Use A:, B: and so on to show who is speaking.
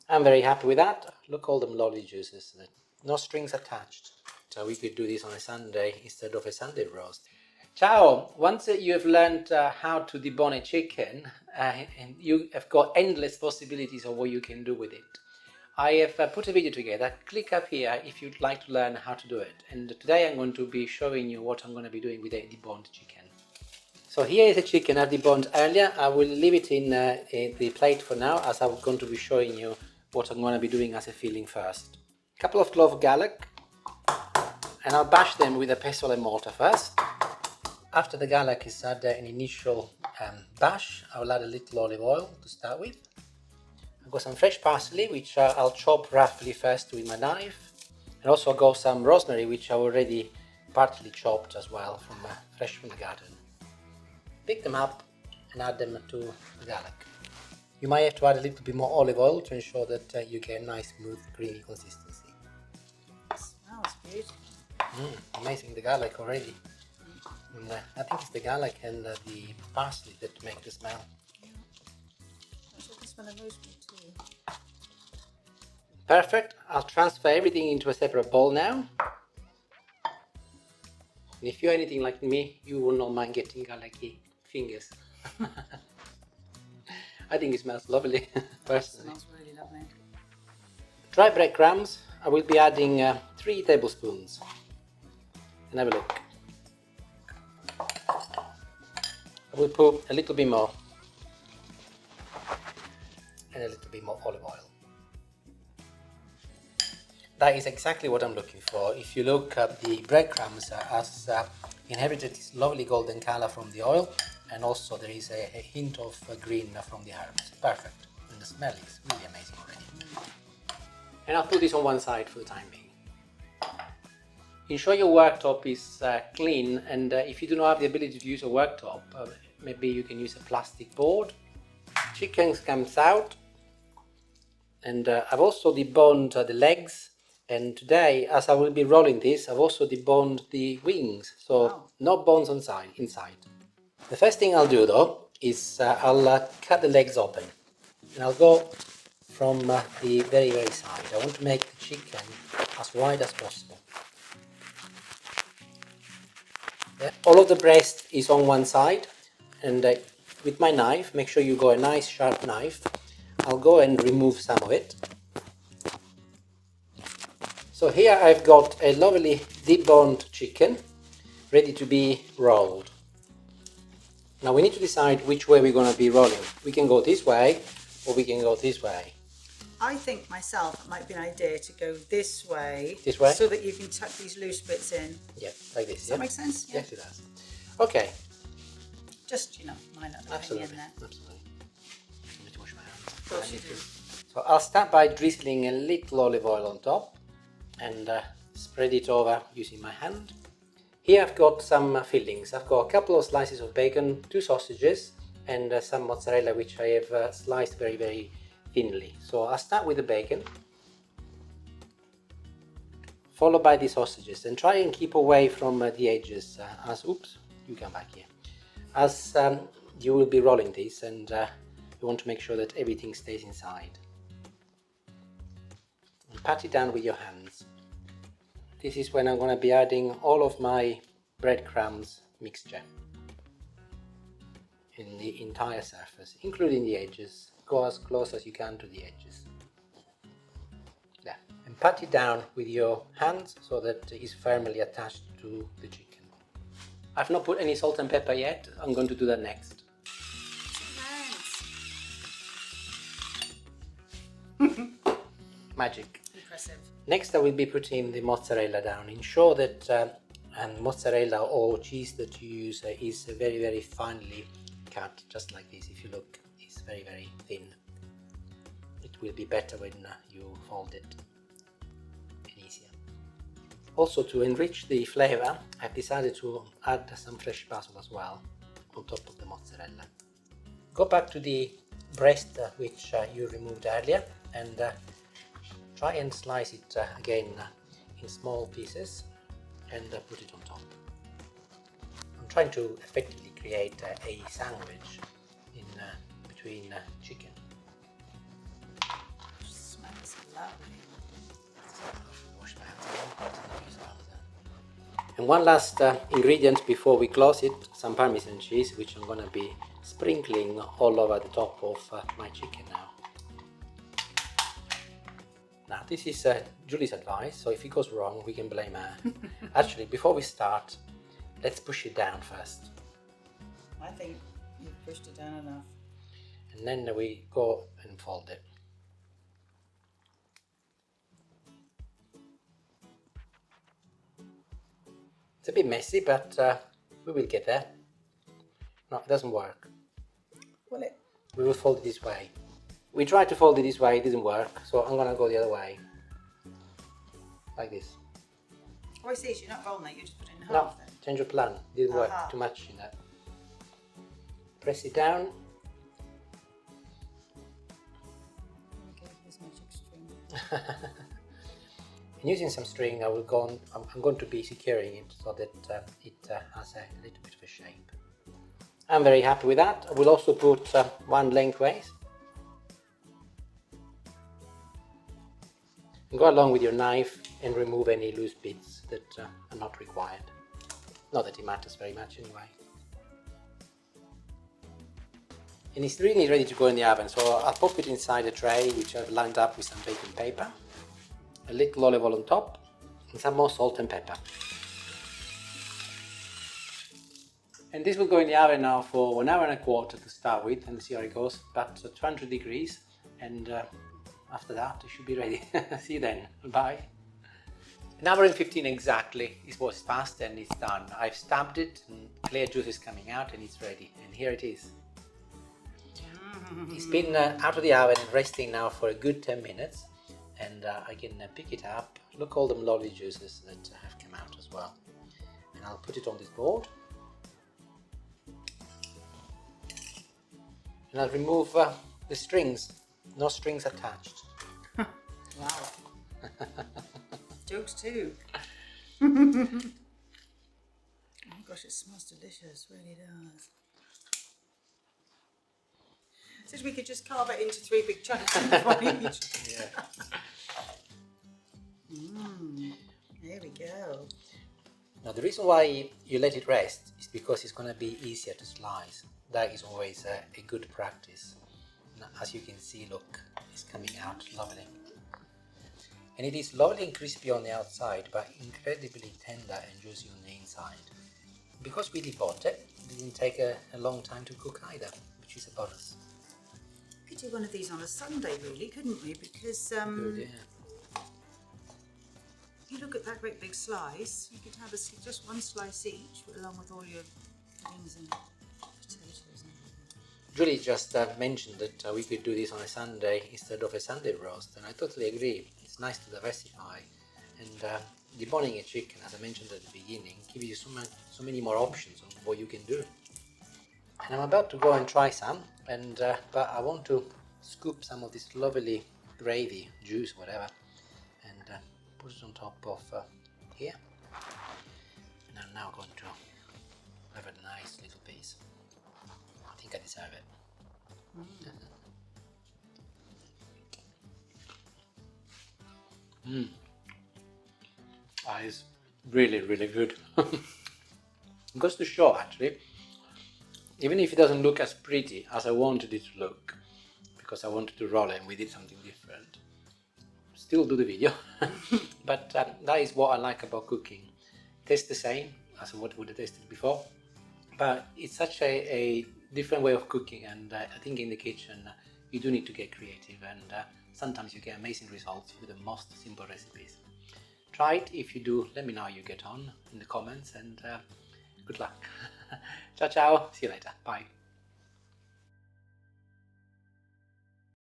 A: I'm very happy with that. Look, all them lovely juices. No strings attached. So we could do this on a Sunday instead of a Sunday roast. Ciao! Once you have learned how to debone a chicken, and you have got endless possibilities of what you can do with it. I have put a video together. Click up here if you'd like to learn how to do it. And today I'm going to be showing you what I'm going to be doing with a deboned chicken. So here is a chicken I deboned earlier. I will leave it in the plate for now, as I'm going to be showing you what I'm going to be doing as a filling first. A couple of cloves of garlic, and I'll bash them with a pestle and mortar first. After the garlic is had an initial bash, I will add a little olive oil to start with. I've got some fresh parsley, which I'll chop roughly first with my knife, and also I've got some rosemary, which I already partly chopped as well, fresh from the garden. Pick them up and add them to the garlic. You might have to add a little bit more olive oil to ensure that you get a nice, smooth, creamy consistency.
B: It smells beautiful.
A: Amazing, the garlic already. And, I think it's the garlic and the parsley that make the smell.
B: I can smell a rosemary too.
A: Perfect. I'll transfer everything into a separate bowl now. And if you're anything like me, you will not mind getting garlicky fingers. I think it smells lovely, personally.
B: It smells really lovely.
A: Dry breadcrumbs, I will be adding 3 tablespoons. And have a look. I will put a little bit more. And a little bit more olive oil. That is exactly what I'm looking for. If you look at the breadcrumbs, has inherited this lovely golden color from the oil, and also there is a hint of green from the herbs. Perfect. And the smell is really amazing already. And I'll put this on one side for the time being. Ensure your worktop is clean, and if you do not have the ability to use a worktop, maybe you can use a plastic board. Chicken comes out, and I've also deboned the legs. And today, as I will be rolling this, I've also deboned the wings, so no bones inside. The first thing I'll do though is I'll cut the legs open, and I'll go from the very side. I want to make the chicken as wide as possible. Yeah. All of the breast is on one side, and with my knife, make sure you got a nice sharp knife, I'll go and remove some of it. So here I've got a lovely deboned chicken ready to be rolled. Now we need to decide which way we're going to be rolling. We can go this way or we can go this way.
B: I think myself it might be an idea to go this way.
A: This way?
B: So that you can tuck these loose bits in.
A: Yeah, like this.
B: Does that make sense?
A: Yeah. Yes, it does. Okay.
B: Just, minor little
A: Absolutely.
B: in there.
A: Absolutely. I need to wash my hands.
B: Of course you do.
A: So I'll start by drizzling a little olive oil on top and spread it over using my hand. Here I've got some fillings. I've got a couple of slices of bacon, 2 sausages, and some mozzarella, which I have sliced very thinly. So I'll start with the bacon, followed by the sausages, and try and keep away from the edges. Oops, you come back here. As you will be rolling this, and you want to make sure that everything stays inside. And pat it down with your hands. This is when I'm going to be adding all of my breadcrumbs mixture in the entire surface, including the edges. Go as close as you can to the edges. There. And pat it down with your hands so that it is firmly attached to the chicken. I've not put any salt and pepper yet. I'm going to do that next. Magic.
B: Impressive.
A: Next I will be putting the mozzarella down. Ensure that mozzarella or cheese that you use is very finely cut, just like this. If you look, it's very thin. It will be better when you fold it and easier. Also, to enrich the flavor, I've decided to add some fresh basil as well on top of the mozzarella. Go back to the breast which you removed earlier, and try and slice it again in small pieces and put it on top. I'm trying to effectively create a sandwich in between chicken. And one last ingredient before we close it, some Parmesan cheese, which I'm gonna be sprinkling all over the top of my chicken now. Now this is Julie's advice, so if it goes wrong we can blame her. Actually, before we start, let's push it down first.
B: I think you've pushed it down enough.
A: And then we go and fold it. It's a bit messy, but we will get there. No, it doesn't work.
B: Will it?
A: We will fold it this way. We tried to fold it this way, it didn't work, so I'm gonna go the other way. Like this.
B: Oh, I see, so you're not folding it, you just put it in half
A: No,
B: then.
A: change your plan. Didn't work too much in that. Press it down.
B: Okay, this magic string.
A: And using some string, I will go on, I'm going to be securing it so that it has a little bit of a shape. I'm very happy with that. I will also put one lengthways. And go along with your knife and remove any loose bits that are not required. Not that it matters very much anyway. And it's really ready to go in the oven, so I'll pop it inside a tray which I've lined up with some baking paper, a little olive oil on top, and some more salt and pepper. And this will go in the oven now for 1 hour and a quarter to start with, and see how it goes, but 200 degrees, and after that it should be ready. See you then, bye. 1 hour and 15 exactly is what's passed and it's done. I've stabbed it and clear juice is coming out and it's ready, and here it is. It's been out of the oven and resting now for a good 10 minutes, and I can pick it up. Look, all them lovely juices that have come out as well. And I'll put it on this board. And I'll remove the strings. No strings attached.
B: Wow. Jokes too. Oh gosh, it smells delicious, really does. Said we could just carve it into 3 big chunks and one each.
A: Yeah.
B: There we go.
A: Now the reason why you let it rest is because it's going to be easier to slice. That is always a good practice. Now, as you can see, look, it's coming out lovely. And it is lovely and crispy on the outside, but incredibly tender and juicy on the inside. Because we deboned it, it didn't take a long time to cook either, which is a bonus.
B: We could do one of these on a Sunday, really, couldn't we? Because
A: Good, yeah.
B: you look at that great big slice, you could have just one slice each, along with all your puddings and potatoes.
A: Julie just mentioned that we could do this on a Sunday instead of a Sunday roast, and I totally agree. It's nice to diversify, and deboning a chicken, as I mentioned at the beginning, gives you so many more options on what you can do. And I'm about to go and try some, and but I want to scoop some of this lovely gravy, juice, whatever, and put it on top of here. And I'm now going to have a nice little piece. I think I deserve it. That is really, really good. It goes to show, actually, even if it doesn't look as pretty as I wanted it to look, because I wanted to roll it and we did something different, still do the video. But that is what I like about cooking. It tastes the same as what would have tasted before, but it's such a different way of cooking, and I think in the kitchen you do need to get creative, and sometimes you get amazing results with the most simple recipes. Try it. If you do, let me know how you get on in the comments, and good luck. Ciao ciao, see you later, bye.